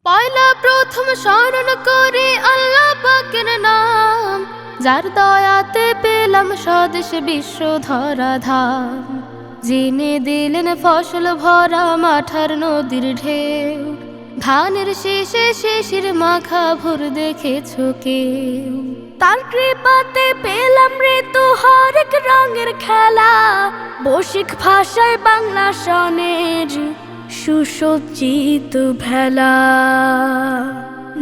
পয়লা প্রথম স্মরণ করি আল্লাহ পাকের নাম, যার দয়াতে পেলাম স্বদেশ বিশ্ব ধরাধাম। যিনি দিলেন ফসল ভরা মাঠার নদীর ঢেউ, ধানের শীষে শিশির মাখা ভোর দেখেছো কেউ? তার কৃপাতে পেলাম ঋতু হরেক রঙের খেলা, বৈশ্বিক ভাষায় বাংলা সনের সুসজ্জিত ভেলা।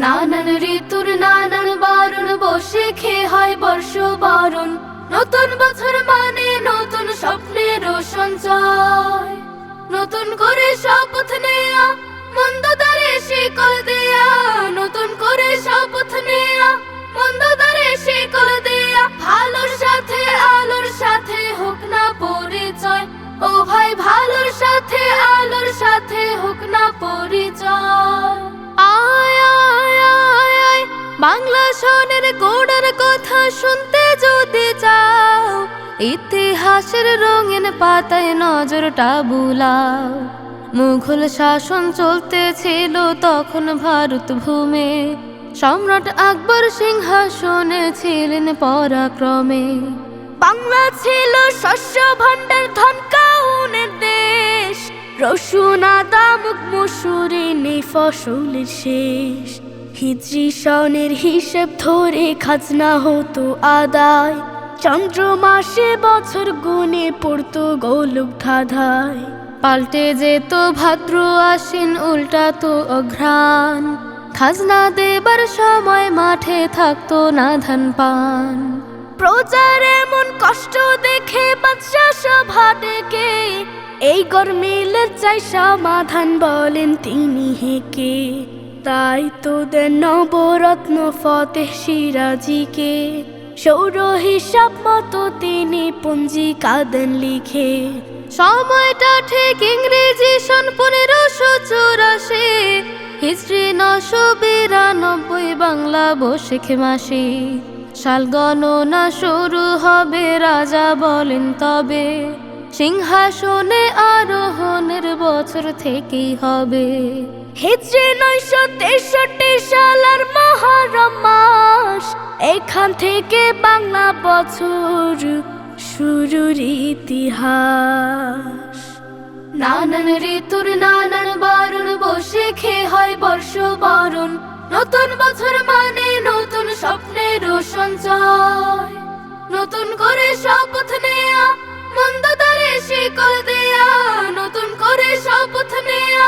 নানান ঋতুর নানান বরণ, বসে খেয়ে হয় বর্ষ বরণ। নতুন বছর মানে নতুন স্বপ্নের সঞ্চয়, নতুন করে শপথ নেয়া, মন্দ দ্বারে শিকল দেয়া। নতুন করে শপথ নেয়া, মন্দ দ্বারে শিকল দেয়া। ভালোর সাথে আলোর সাথে হোক না পরিচয়, ও ভাই ভালোর সাথে আলোর সাথে হোক না পরিচয়। আয় আয় আয় আয়, বাংলা সনের গোড়ার কথা শুনতে যদি চাও, ইতিহাসের রঙিন পাতায় নজরটা বুলাও। মুঘল শাসন চলতেছিল তখন ভারত ভূমে, সম্রাট আকবর সিংহাসনে ছিলেন পরাক্রমে। বাংলা ছিল শস্য ভাণ্ডার, ধন কাউনের দেশ। রসুন আদা মুগ মসুরি নেই ফসলের শেষ। হিজরি সনের হিসেব ধরে খাজনা হতো আদায়, চন্দ্র মাসে বছর গুনে পড়তো গোলক ধাঁধায়। পাল্টে যেত ভাদ্র আশ্বিন, উল্টা তো অঘ্রাণ। খাজনা দেবার সময় মাঠে থাকতো না ধান পান। প্রজার এমন কষ্ট দেখে বাদশা সভা ডেকে, এই গরমিলের চাই সমাধান বলেন তিনি হেকে। তাই তো দেন নবরত্ন ফতেহ সিরাজিকে, সৌর হিসাব মতো তিনি পঞ্জিকা দেন লিখে। সময়টা ঠিক ইংরেজি সন 1584, হিজরি 992, বাংলা বৈশাখ মাসে। সাল গণনা শুরু হবে, রাজা বলেন তবে সিংহাসনে আরোহণের বছর থেকেই হবে। হিজরি 963 সাল আর মহরম মাস, এখান থেকে বাংলা বছর শুরুর ইতিহাস। নানান ঋতুর নানান বরণ, বসে খেয়ে হয় বর্ষ বরণ। নতুন বছর মানে নতুন স্বপ্নের সঞ্চয়, নতুন করে শপথ নেয়া, মন্দ দ্বারে শিকল দেয়া। নতুন করে শপথ নেয়া,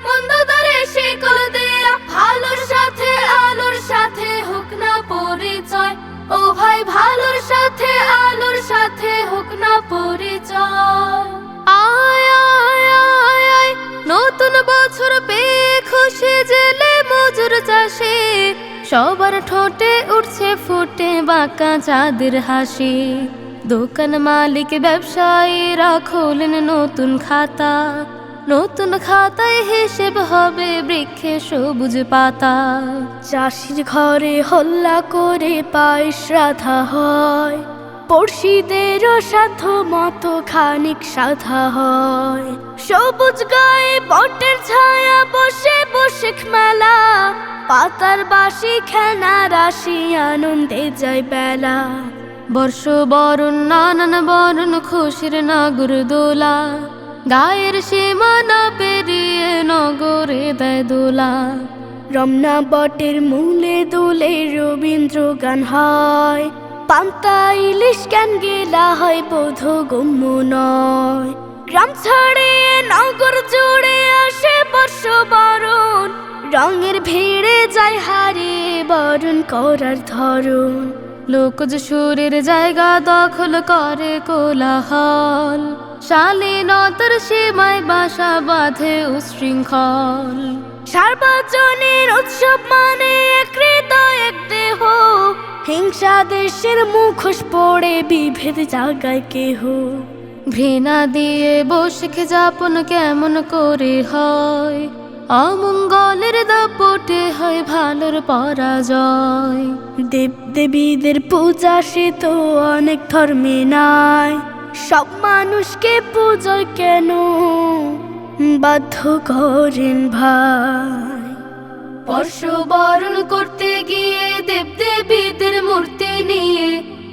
মন্দ দ্বারে শিকল দেয়া। ভালোর সাথে আলোর সাথে হোক না পরিচয়, ও ভাই ভালোর সাথে আলোর সাথে হোক না পরিচয়। আয় আয় আয় আয়, নতুন বছর পেয়ে খুশি জেলে মজুর চাষি। সবার ঠোঁটে উঠছে ফুটে বাঁকা চাঁদের হাসি। দোকান মালিক ব্যবসায়ীরা খোলেন নতুন খাতা, নতুন খাতায় হিসেব হবে বৃক্ষে সবুজ পাতা। চাষির ঘরে হল্লা করে পায়েস রাধা হয়, পড়শিদেরও সাধ্য মতো খানিক সাধা হয়। সবুজ গায়ে বটের ছায়া, বসে বৈশাখ মেলা। পাতার বাসি খেলনা রাশি, আনন্দে যায় বেলা। বর্ষ বরণ নানান বরণ, খুশির নাগর দোলা। গায়ের সীমানা পেরিয়ে নগরে দেয় দোলা। রমনা বটের মূলে দোলে রবীন্দ্র গান হয়, পান্তা ইলিশ গান গেলা হয় বোধ গম্য নয়। গ্রাম ছাড়িয়ে নগর জুড়ে আসে বর্ষ বরণ, রঙের ভিড়ে যায় হারিয়ে বরণ করার ধরন। লোকজ সুরের জায়গা দখল করে কোলাহল, শালীনতার সীমায় বাসা বাঁধে উশৃঙ্খল। সার্বজনীন উৎসব মানে এক হৃদয় এক দেহ, হিংসা দেশের মুখোশ পড়ে বিভেদ জাগায় কেহ। ঘৃণা দিয়ে বৈশাখ যাপন কেমন করে হয়, অমঙ্গলের দাপটে হয় ভালোর পরাজয়। দেব দেবীদের পূজা সে তো অনেক ধর্মে নাই, সব মানুষকে পূজয় কেন বাধ্য করেন ভাই। বর্ষবরণ করতে গিয়ে দেব দেবীদের মূর্তি নিয়ে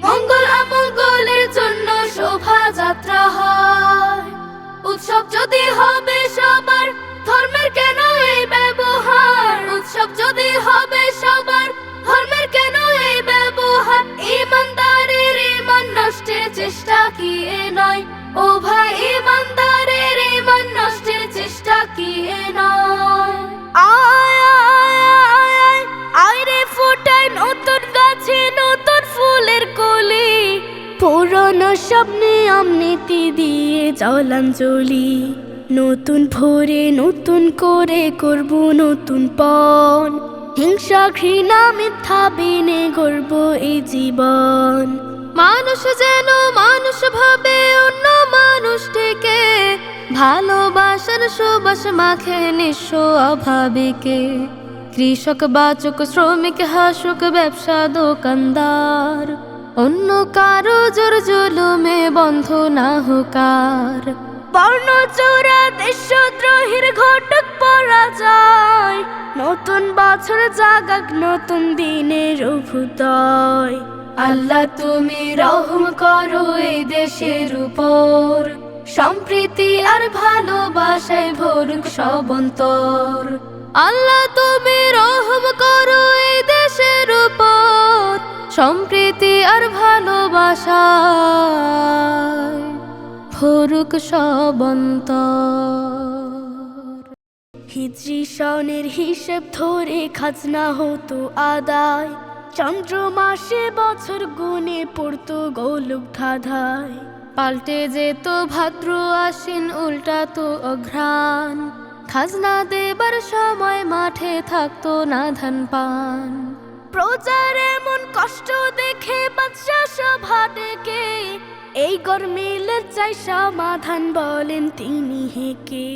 মঙ্গল আমঙ্গলের জন্য শোভাযাত্রা হয়। উৎসব যদি হবে সবার, ধর্মের কেন এই ব্যবহার? উৎসব যদি হবে সবার, ধর্মের কেন এই ব্যবহার? ইমানদারের ইমান নষ্টের চেষ্টা কি এ নয়? ও ভাই, ইমানদারের ইমান নষ্টের চেষ্টা কি এ নয়? আয় আয় আয় আয় আয় রে ফোটায় নতুন গাছে নতুন ফুলের কলি, পুরনো সব নিয়ম নীতি দিয়ে জলাঞ্জলি। নতুন ভোরে নতুন করে করব নতুন পণ, হিংসা ঘৃণা মিথ্যা বিনে গড়ব এই জীবন। মানুষ যেন মানুষ ভাবে অন্য মানুষটিকে, ভালোবাসার সুবাস মাখে নিঃস্ব অভাবীকে। কৃষক বাচক শ্রমিক হাসুক ব্যবসা দোকানদার, অন্য কারো জোর জুলুমে বন্ধ না হোকার। বর্ণচোরা দেশদ্রোহীর ঘটক পরাজয়, নতুন বছর জাগাক নতুন দিনের অভ্যুদয়। আল্লাহ তুমি রহম করো এই দেশের উপর, সম্প্রীতি আর ভালোবাসায় ভরুক সব অন্তর। আল্লাহ তুমি রহম করো এই দেশের উপর, সম্প্রীতি আর ভালোবাসায় ভরুক সব অন্তর। হিজরি সনের হিসেব ধরে খাজনা হতো আদায়, চন্দ্র মাসে বছর গুনে পড়তো গোলক ধাঁধায়। পাল্টে যেত ভাদ্র আশ্বিন, উল্টা তো অঘ্রাণ, খাজনা দেবার সময় মাঠে থাকতো না ধান পান। প্রজার এমন কষ্ট দেখে বাদশা সভা ডেকে, এই গরমিলের চাই সমাধান বলেন তিনি হেকে।